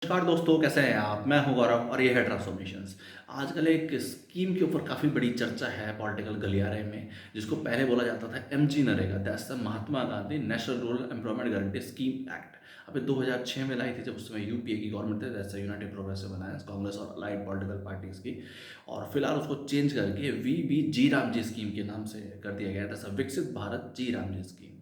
नमस्कार दोस्तों, कैसे हैं आप? मैं हूं गौरव और ये है ट्रांसफॉर्मेशंस। आजकल एक स्कीम के ऊपर काफ़ी बड़ी चर्चा है पॉलिटिकल गलियारे में, जिसको पहले बोला जाता था MG NREGA, that's the Mahatma Gandhi national rural employment guarantee scheme act. अभी 2006 में लाई थी, जब उस समय यूपीए की गवर्नमेंट थी, that's United progressive alliance, Congress और अलाइड पॉलिटिकल पार्टीज की। और फिलहाल उसको चेंज करके we ji Ram ji scheme के नाम से कर दिया गया था, विकसित भारत जी राम जी स्कीम।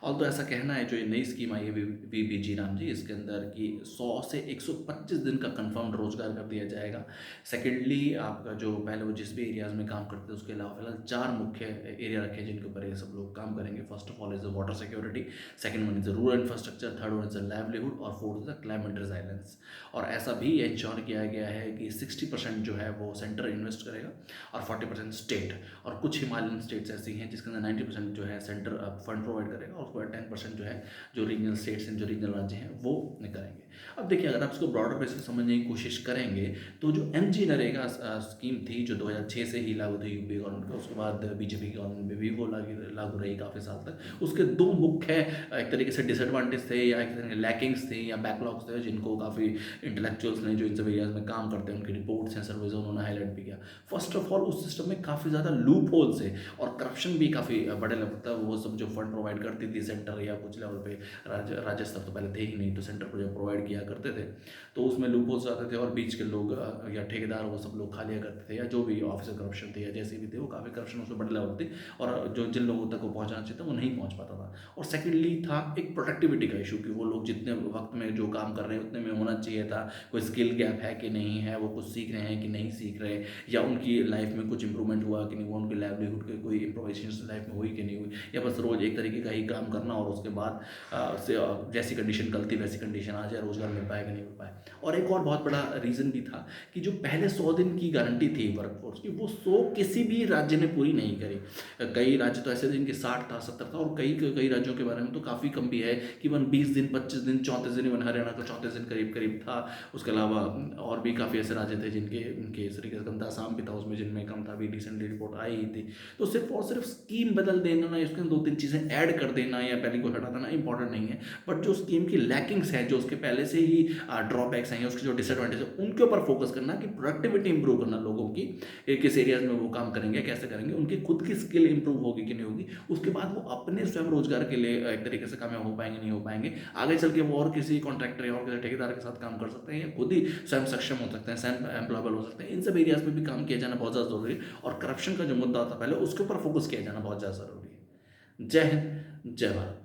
और तो ऐसा कहना है, जो ये नई स्कीम आई है वीबीजी राम जी, इसके अंदर कि 100 से 125 दिन का कंफर्म्ड रोजगार कर दिया जाएगा। सेकेंडली, आपका जो पहले वो जिस भी एरियाज में काम करते थे, उसके अलावा फिलहाल 4 मुख्य एरिया रखे हैं जिनके ऊपर ये सब लोग काम करेंगे। First of all is the water security, second one is the rural infrastructure, third one is the livelihood और fourth is the climate resilience. और ऐसा भी इंश्योर किया गया है कि 60% जो है वो सेंटर इन्वेस्ट करेगा और 40% स्टेट। और कुछ हिमालयन स्टेट्स ऐसी हैं जिसके अंदर 90% जो है सेंटर फंड प्रोवाइड करेगा, और उसके बाद 10% जो है जो रीजनल स्टेट्स हैं, जो रीजनल राज्य हैं, वो करेंगे। अब देखिए, अगर आप इसको ब्रॉडर बेस पे समझने की कोशिश करेंगे, तो जो एमजी नरेगा स्कीम थी, जो 2006 से ही लागू थी यूपी गवर्नमेंट का, उसके बाद बीजेपी की गवर्नमेंट में भी वो लागू रही काफ़ी साल तक। उसके दो मुख्य एक तरीके से डिसएडवांटेज थे, या एक तरीके लैकिंग्स थे, या बैकलॉग्स थे, जिनको काफ़ी इंटेलेक्चुअल्स ने जो इन सब एरियाज में काम करते हैं, उनकी रिपोर्ट्स हैं, सर्वेज, उन्होंने हाईलाइट भी किया। फर्स्ट ऑफ ऑल, उस सिस्टम में काफ़ी ज़्यादा लूप होल्स है और करप्शन भी काफ़ी बड़े लेवल तक। वो सब जो फंड प्रोवाइड करती थी सेंटर या कुछ लेवल पे, राज्य स्तर तो पहले थे ही नहीं, तो सेंटर को जो प्रोवाइड किया करते थे, तो उसमें लूप होल्स आते थे और बीच के लोग या ठेकेदार, वो सब लोग खा लिया करते थे, या जो भी ऑफिसर करप्शन थे या जैसे भी थे, वो काफ़ी करप्शन उसमें बड़े लेवल थे, और जो जिन लोगों तक वो पहुँचाना चाहिए था वो नहीं पहुँच पाता था। और सेकेंडली था एक प्रोडक्टिविटी का इशू, कि वो लोग जितने वक्त में जो काम कर रहे हैं उतने में होना चाहिए था। कोई स्किल गैप है कि नहीं है, वो कुछ सीख रहे हैं कि नहीं सीख रहे, या उनकी लाइफ में कुछ इंप्रूवमेंट हुआ कि नहीं हुआ, उनकी लाइवलीहुड की कोई इम्प्रोवाइजेशन लाइफ में हुई कि नहीं हुई, या बस रोज़ एक तरीके का ही काम करना और उसके बाद जैसी कंडीशन कल थी वैसी कंडीशन आ जाए, रोजगार मिल पाए कि नहीं मिल पाए। और एक और बहुत बड़ा रीज़न भी था कि जो पहले 100 दिन की गारंटी थी वर्कफोर्स की, वो 100 किसी भी राज्य ने पूरी नहीं करी। कई राज्य तो ऐसे थे जिनके 60 था, 70 था, और कई कई राज्यों के बारे में तो काफ़ी कम भी है कि 20 दिन, 25 दिन, 34 दिन, इवन हरियाणा का 34 दिन करीब करीब था। उसके अलावा और भी काफ़ी ऐसे राज्य थे जिनके उनके इस तरीके से कम था। आसाम भी था उसमें जिनमें कम था, भी रिसेंटली रिपोर्ट आई ही थी। तो सिर्फ और सिर्फ स्कीम बदल देना या उसके 2-3 चीज़ें ऐड कर देना या पहले को हटा देना इंपॉर्टेंट नहीं है, बट जो स्कीम की लैकिंग्स है, जो उसके पहले से ही ड्रॉबैक्स हैं, उसके जो डिसएडवांटेज है, उनके ऊपर फोकस करना, कि प्रोडक्टिविटी इंप्रूव करना लोगों की, किस एरियाज में वो काम करेंगे, कैसे करेंगे, उनकी खुद की स्किल इंप्रूव होगी कि नहीं होगी, उसके बाद वो अपने स्वयं रोजगार के लिए एक तरीके से कामयाब हो पाएंगे नहीं हो पाएंगे, आगे चल के वो और किसी कॉन्ट्रैक्टर या और किसी ठेकेदार के साथ काम कर सकते हैं, या खुद ही स्वयं सक्षम हो सकते हैं, स्वयं एम्प्लॉयबल हो सकते हैं। इन सब एरियाज में भी काम किया जाना बहुत ज़्यादा जरूरी है, और करप्शन का जो मुद्दा था पहले, उसके ऊपर फोकस किया जाना बहुत ज़्यादा जरूरी है। जय हिंद, जय भारत।